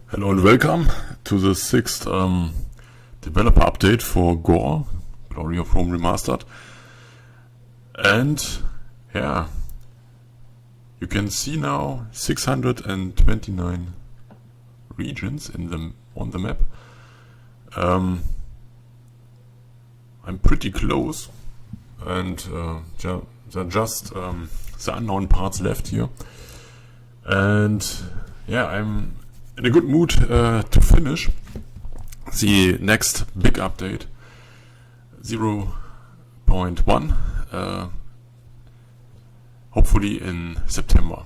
Hello and welcome to the sixth developer update for GoRR, Glory of Rome Remastered. And yeah, you can see now 629 regions on the map. I'm pretty close, and there are just the unknown parts left here. And yeah, I'm in a good mood to finish the next big update, 0.1, hopefully in September.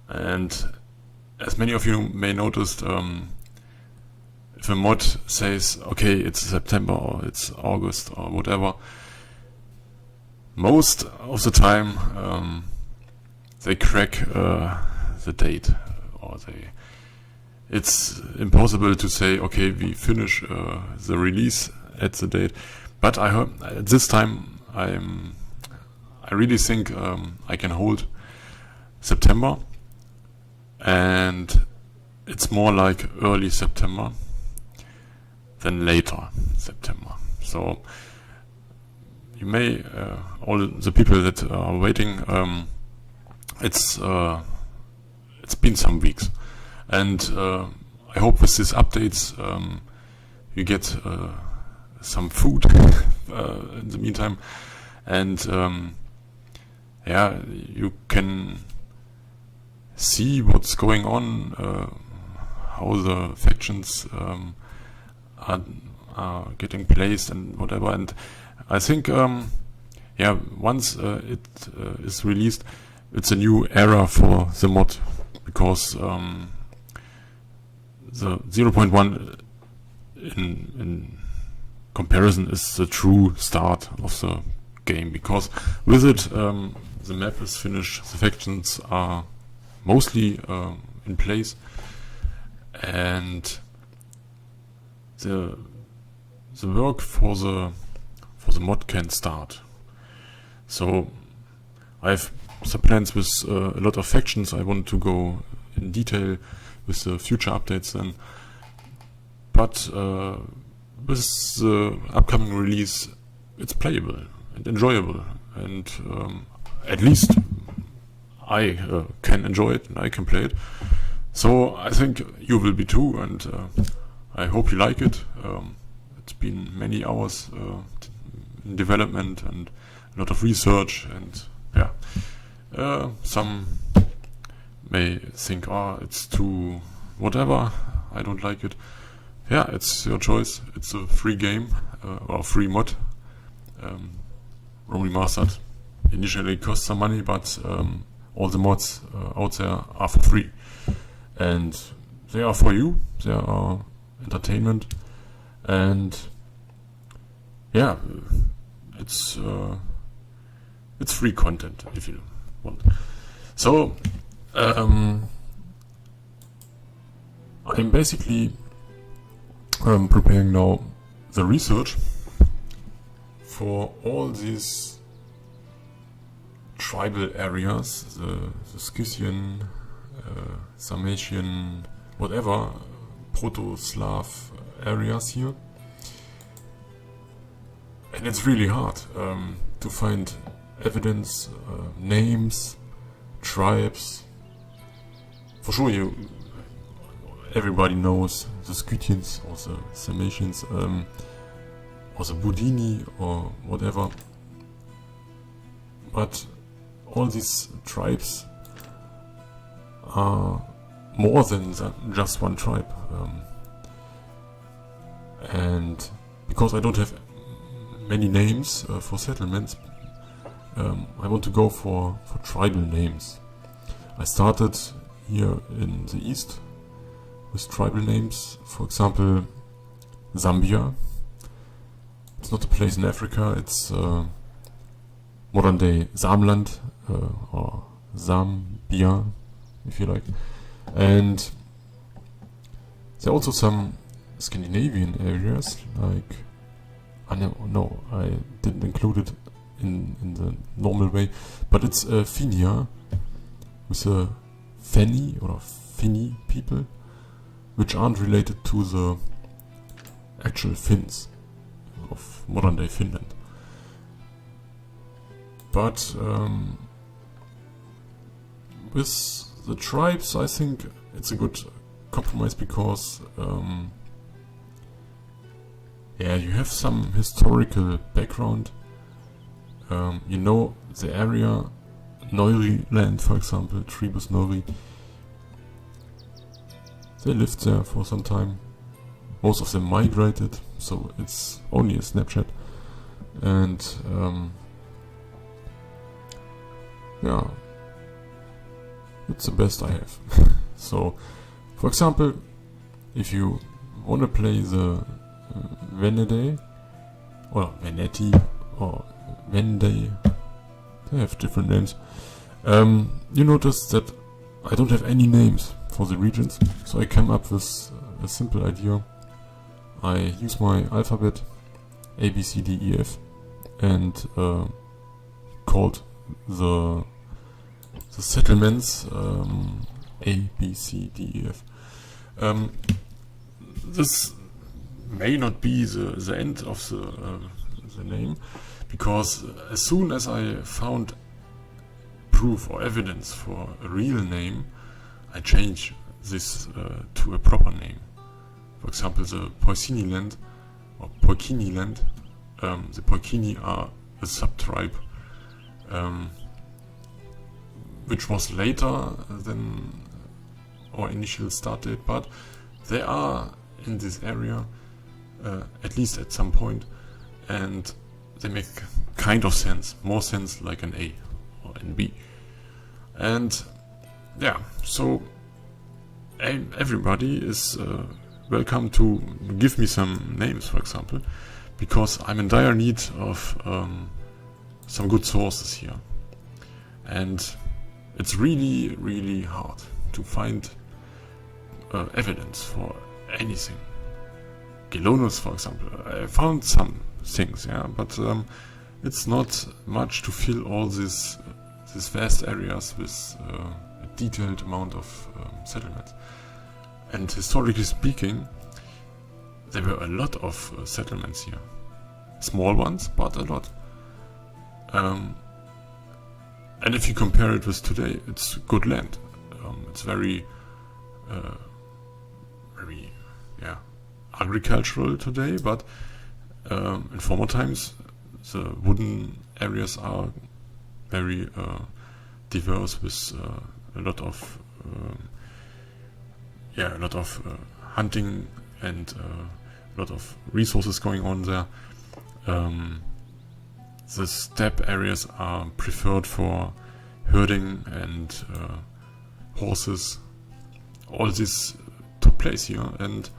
And as many of you may noticed, if a mod says, okay, it's September or it's August or whatever, most of the time they crack the date. It's impossible to say, okay, we finish the release at the date. But I hope this time I really think I can hold September, and it's more like early September than later September. So you may all the people that are waiting, it's been some weeks. And I hope with these updates you get some food in the meantime, and yeah, you can see what's going on, how the factions are getting placed and whatever. And I think yeah, once it is released, it's a new era for the mod, because the 0.1 in comparison is the true start of the game, because with it the map is finished, the factions are mostly in place, and the work for the mod can start. So I have some plans with a lot of factions. I want to go in detail with the future updates then, but with the upcoming release it's playable and enjoyable, and at least I can enjoy it and I can play it. So I think you will be too, and I hope you like it. It's been many hours in development and a lot of research, and yeah, some may think, oh, it's too whatever, I don't like it. Yeah, it's your choice. It's a free game, or free mod. Rome Remastered initially cost some money, but all the mods out there are for free, and they are for you. They are entertainment, and yeah, it's free content if you want. So I'm basically preparing now the research for all these tribal areas, the Scythian, Sarmatian, whatever, Proto-Slav areas here. And it's really hard to find evidence, names, tribes. For sure, everybody knows the Scythians or the Sarmatians, or the Budini or whatever. But all these tribes are more than just one tribe. And because I don't have many names for settlements, I want to go for tribal names. I started here in the east with tribal names. For example, Zambia. It's not a place in Africa, it's modern day Samland, or Zambia, if you like. And there are also some Scandinavian areas, like, no, I didn't include it in the normal way, but it's Finnia, with a Feni or Finni people, which aren't related to the actual Finns of modern day Finland. But with the tribes, I think it's a good compromise because yeah, you have some historical background. You know the area, Neuri land, for example, Tribus Neuri. They lived there for some time. Most of them migrated, so it's only a snapshot. And yeah, it's the best I have. So, for example, if you want to play the Venede, or Veneti, or Vendée, they have different names. You notice that I don't have any names for the regions, so I came up with a simple idea. I use my alphabet A, B, C, D, E, F, and called the settlements A, B, C, D, E, F. This may not be the end of the name, because as soon as I found proof or evidence for a real name, I change this to a proper name. For example, the Poicini land, or Poikini land. The Poikini are a subtribe, which was later than our initial start date, but they are in this area, at least at some point, and they make kind of sense, more sense like an A or an B. And yeah, so everybody is welcome to give me some names, for example, because I'm in dire need of some good sources here. And it's really, really hard to find evidence for anything. Gelonus, for example, I found some things, yeah, but it's not much to fill all these vast areas with a detailed amount of settlements. And historically speaking, there were a lot of settlements here. Small ones, but a lot. And if you compare it with today, it's good land. It's very, yeah, agricultural today, but in former times, the wooden areas are very diverse with a lot of hunting and a lot of resources going on there. The steppe areas are preferred for herding and horses. All this took place here, and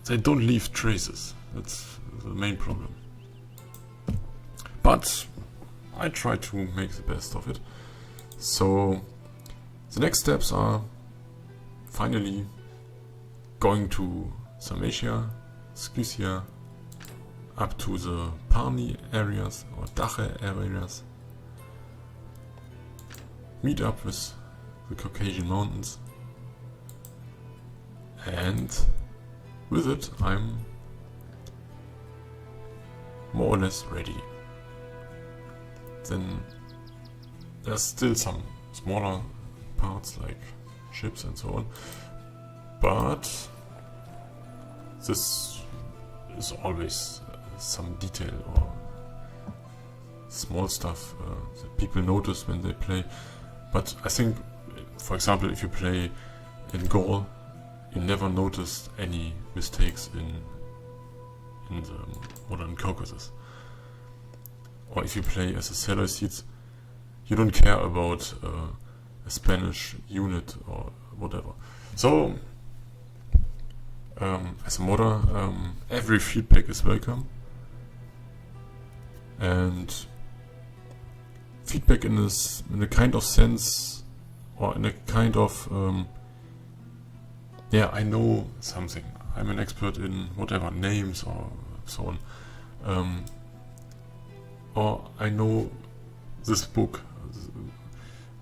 they don't leave traces. That's the main problem. But I try to make the best of it. So the next steps are finally going to Sarmatia, Scythia, up to the Parni areas or Dache areas, meet up with the Caucasian mountains, and with it I'm more or less ready. Then there's still some smaller parts like ships and so on, but this is always some detail or small stuff that people notice when they play. But I think, for example, if you play in Gaul, you never notice any mistakes in the modern Caucasus. Or if you play as a Seleucids, you don't care about a Spanish unit or whatever. So, as a modder, every feedback is welcome. And feedback in a kind of sense, or in a kind of, yeah, I know something. I'm an expert in whatever, names or so on. Or I know this book.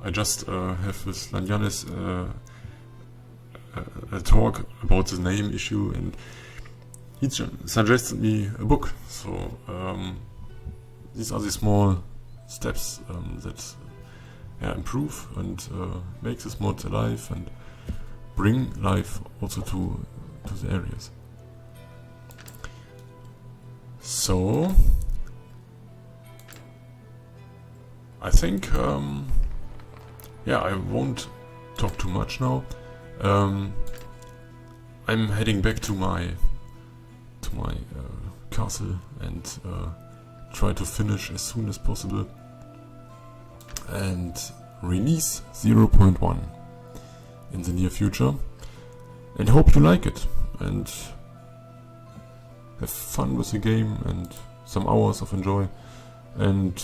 I just have with Lanyanis a talk about the name issue, and he suggested me a book. So these are the small steps that improve and make this mod alive and bring life also to the areas. So I think I won't talk too much now. I'm heading back to my castle and try to finish as soon as possible and release 0.1 in the near future, and hope you like it and have fun with the game and some hours of enjoy. And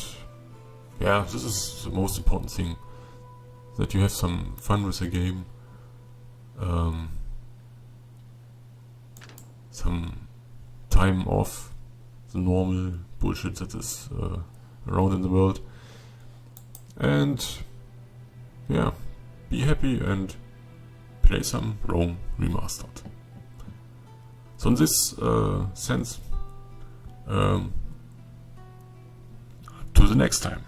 this is the most important thing, that you have some fun with the game, some time off the normal bullshit that is around in the world, and be happy and play some Rome Remastered. So in this sense, to the next time.